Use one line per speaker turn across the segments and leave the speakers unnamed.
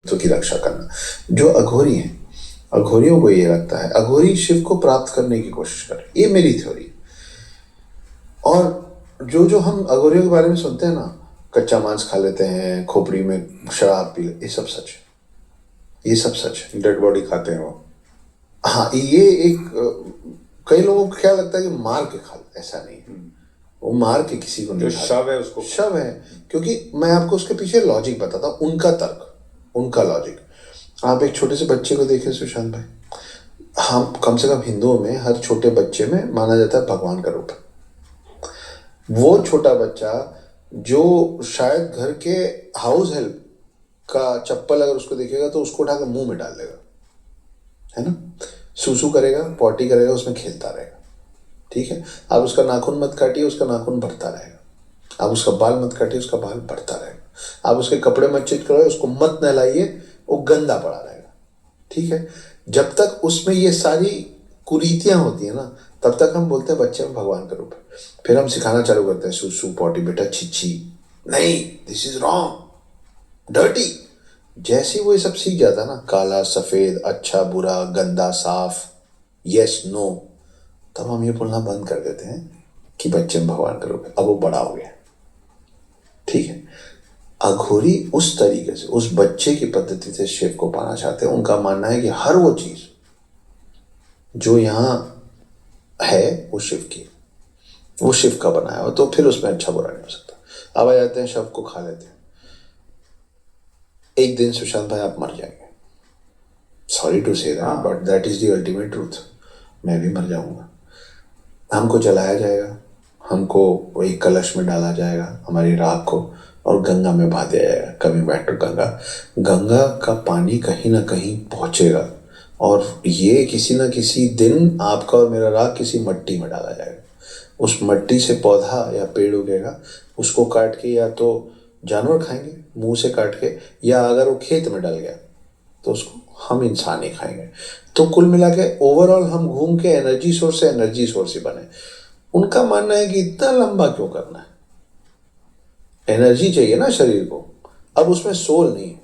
की रक्षा करना। जो अघोरी है, अघोरियों को ये लगता है अघोरी शिव को प्राप्त करने की कोशिश कर रहे, ये मेरी थ्योरी। और जो जो हम अघोरियों के बारे में सुनते हैं ना, कच्चा मांस खा लेते हैं, खोपड़ी में शराब पी ले, ये सब सच है, ये सब सच है।
डेड बॉडी खाते हैं वो।
हाँ, ये एक कई लोगों को क्या लगता है कि मार के खा लेते, ऐसा नहीं है। वो मार के किसी को
जो
नहीं
शव है उसको
शव है। क्योंकि मैं आपको उसके पीछे लॉजिक बताता हूँ, उनका तर्क, उनका लॉजिक। आप एक छोटे से बच्चे को देखें सुशांत भाई, हम कम से कम हिंदुओं में हर छोटे बच्चे में माना जाता है भगवान का रूप। वो छोटा बच्चा जो शायद घर के हाउस हेल्प का चप्पल अगर उसको देखेगा तो उसको उठाकर मुंह में डाल लेगा, है ना। सूसू करेगा, पॉटी करेगा, उसमें खेलता रहेगा, ठीक है। आप उसका नाखून मत काटिए, उसका नाखून बढ़ता रहेगा। आप उसका बाल मत काटिए, उसका बाल बढ़ता रहेगा। आप उसके कपड़े मत चेंज करवाइए, उसको मत नहलाइए, वो गंदा पड़ा रहेगा, ठीक है। जब तक उसमें ये सारी कुरीतियां होती है ना, तब तक हम बोलते हैं बच्चे में भगवान का रूप है। फिर हम सिखाना चालू करते हैं सूसू पॉटी, बेटा छिछी नहीं, दिस इज रॉन्ग, डर्टी। जैसे ही वो ये सब सीख जाता है ना, काला सफेद, अच्छा बुरा, गंदा साफ, यस नो, तब हम ये बोलना बंद कर देते हैं कि बच्चे में भगवान का रूप है। अब वो बड़ा हो गया, ठीक है। अघोरी उस तरीके से उस बच्चे की पद्धति से शिव को पाना चाहते हैं। उनका मानना है कि हर वो चीज जो यहाँ है वो शिव की, वो शिव का बनाया हो, तो फिर उसमें अच्छा बुरा नहीं हो सकता। अब आ जाते हैं शव को खा लेते हैं। एक दिन सुशांत भाई आप मर जाएंगे, sorry to say that, but that is the ultimate truth. मैं भी मर जाऊंगा, हमको जलाया जाएगा, हमको वही कलश में डाला जाएगा, हमारी राख को, और गंगा में बहा दिया जाएगा। Coming back to Ganga, Ganga का पानी कहीं ना कहीं पहुंचेगा, और ये किसी ना किसी दिन आपका और मेरा राख किसी मट्टी में डाला जाएगा। उस मट्टी से पौधा या पेड़ उगेगा, उसको काट के या तो जानवर खाएंगे मुंह से काट के, या अगर वो खेत में डल गया तो उसको हम इंसान ही खाएंगे। तो कुल मिला के ओवरऑल हम घूम के एनर्जी सोर्स से एनर्जी सोर्स ही बने। उनका मानना है कि इतना लंबा क्यों करना है, एनर्जी चाहिए ना शरीर को, अब उसमें सोल नहीं है।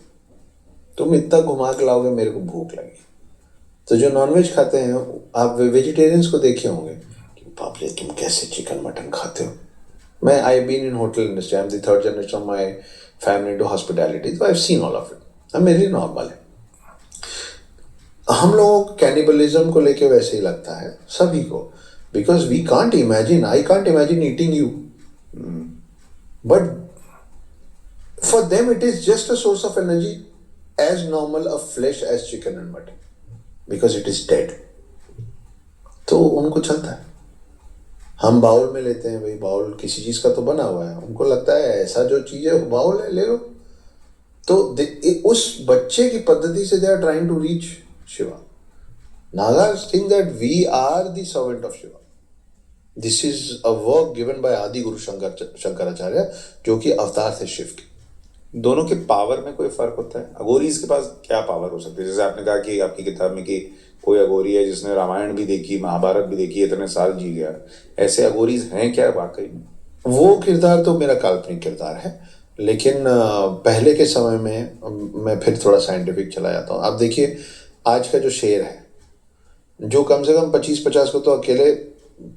तुम इतना घुमा के लाओगे, मेरे को भूख लगी। तो जो नॉनवेज खाते हैं, आप वेजिटेरियंस को देखे होंगे कि बाप रे तुम कैसे चिकन मटन खाते हो। मैं I been in hotel industry, I am the third generation of my family to hospitality, तो I have seen all of it. अब मेरे लिए नॉर्मल है। हम लोगों को कैनिबलिज्म को लेके वैसे ही लगता है सभी को, because we can't imagine, I can't imagine eating you, but for them it is just a source of energy as normal a flesh as chicken and mutton, because it is dead. तो उनको चलता है। हम bowl में लेते हैं, भाई bowl किसी चीज का तो बना हुआ है, उनको लगता है ऐसा जो चीज है वो बाउल है, ले लो। तो उस बच्चे की पद्धति से they are trying to reach Shiva. Nagas think that we are the servant of Shiva. This is a work given by Adi Guru Shankaracharya, जो कि अवतार थे शिव के।
दोनों के पावर में कोई फर्क होता है? अघोरीज के पास क्या पावर हो सकती है? जैसे आपने कहा कि आपकी किताब में कि कोई अघोरी है जिसने रामायण भी देखी, महाभारत भी देखी, इतने साल जी गया, ऐसे अघोरीज हैं क्या वाकई में?
वो किरदार तो मेरा काल्पनिक किरदार है, लेकिन पहले के समय में मैं फिर थोड़ा साइंटिफिक चला जाता हूँ। आप देखिए, आज का जो शेर है, जो कम से कम 25-50 को तो अकेले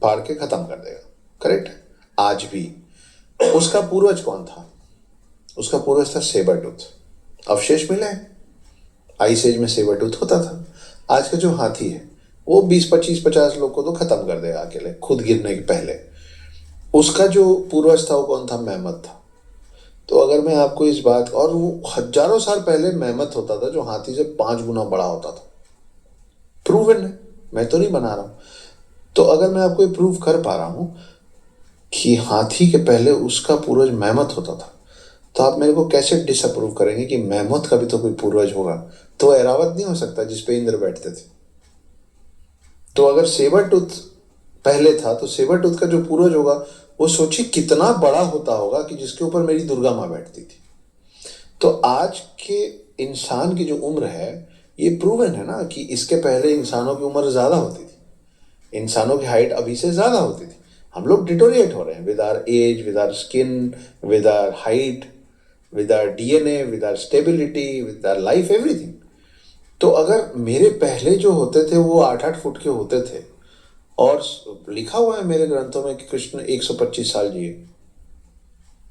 फाड़ के खत्म कर देगा, करेक्ट। आज भी उसका पूर्वज कौन था? उसका पूर्वज था सेबर टूथ। अवशेष मिले हैं, आइस एज में सेबर टूथ होता था। आज का जो हाथी है वो 20-25-50 लोग को तो खत्म कर देगा अकेले, खुद गिरने के पहले। उसका जो पूर्वज था वो कौन था? मेहमत था। तो अगर मैं आपको इस बात, और वो हजारों साल पहले मेहमत होता था जो हाथी से 5 गुना बड़ा होता था, प्रूवन है, मैं तो नहीं बना रहा हूं। तो अगर मैं आपको ये प्रूव कर पा रहा हूं कि हाथी के पहले उसका पूर्वज मेहमत होता था, तो आप मेरे को कैसे डिसअप्रूव करेंगे कि मेहमत का भी तो कोई पूर्वज होगा? तो एरावत नहीं हो सकता जिसपे इंद्र बैठते थे। तो अगर सेबर टूथ पहले था, तो सेबर टूथ का जो पूर्वज होगा वो सोचिए कितना बड़ा होता होगा कि जिसके ऊपर मेरी दुर्गा माँ बैठती थी। तो आज के इंसान की जो उम्र है, ये प्रूवन है ना कि इसके पहले इंसानों की उम्र ज्यादा होती थी, इंसानों की हाइट अभी से ज्यादा होती थी। हम लोग डिटोरिएट हो रहे हैं with our age, with our skin, with our height, with our DNA, with our stability, with our life, everything. तो अगर मेरे पहले जो होते थे वो 8-8 फुट के होते थे और लिखा हुआ है मेरे ग्रंथों में कि कृष्ण 125 साल जिए,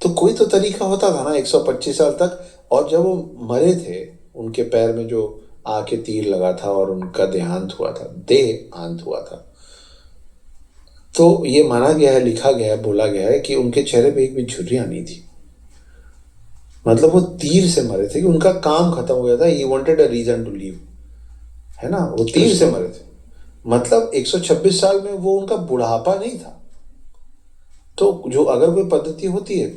तो कोई तो तरीका होता था ना 125 साल तक। और जब वो मरे थे, उनके पैर में जो आके तीर लगा था और उनका देहांत हुआ था, तो ये माना गया है, लिखा गया है, बोला गया है कि उनके चेहरे पे एक भी झुर्रियां नहीं थी। मतलब वो तीर से मरे थे कि उनका काम खत्म हो गया था। He wanted a reason to leave, है ना, वो तीर से मरे थे। मतलब 126 साल में वो उनका बुढ़ापा नहीं था। तो जो अगर कोई पद्धति होती है